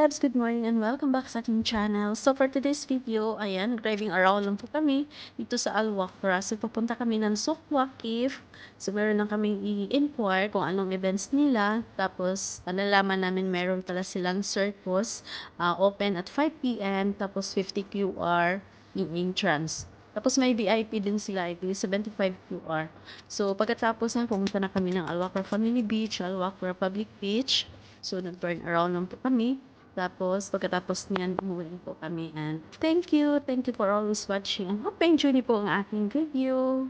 Labs, good morning and welcome back sa ating channel. So for today's video, ayan, driving around lang po kami dito sa Al-Wakra. So papunta kami ng Souq Waqif. So meron lang kaming i-inquire kung anong events nila. Tapos nalalaman namin meron pala silang circus, open at 5 p.m. Tapos 50 QR yung entrance. Tapos may VIP din sila, I think 75 QR. So pagkatapos na pumunta na kami ng Al-Wakra Family Beach, Al-Wakra Public Beach. So, nag-turn around lang po kami. Tapos, pagkatapos niyan, umuwi po kami. And thank you. Thank you for always watching. And hope enjoy niyo po ang aking video.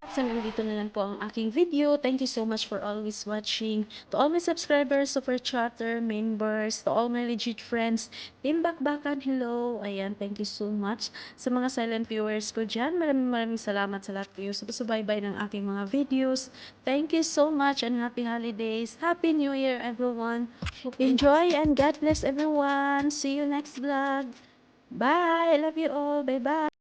So, nandito na lang po ang aking video. Thank you so much for always watching. To all my subscribers, super chatter, members, to all my legit friends, Team Bakbakan, hello. Ayan, thank you so much. Sa mga silent viewers ko dyan, maraming salamat sa lahat kayo sa pasubaybay ng aking mga videos. Thank you so much and happy holidays. Happy New Year, everyone. Enjoy and God bless everyone. See you next vlog. Bye. I love you all. Bye-bye.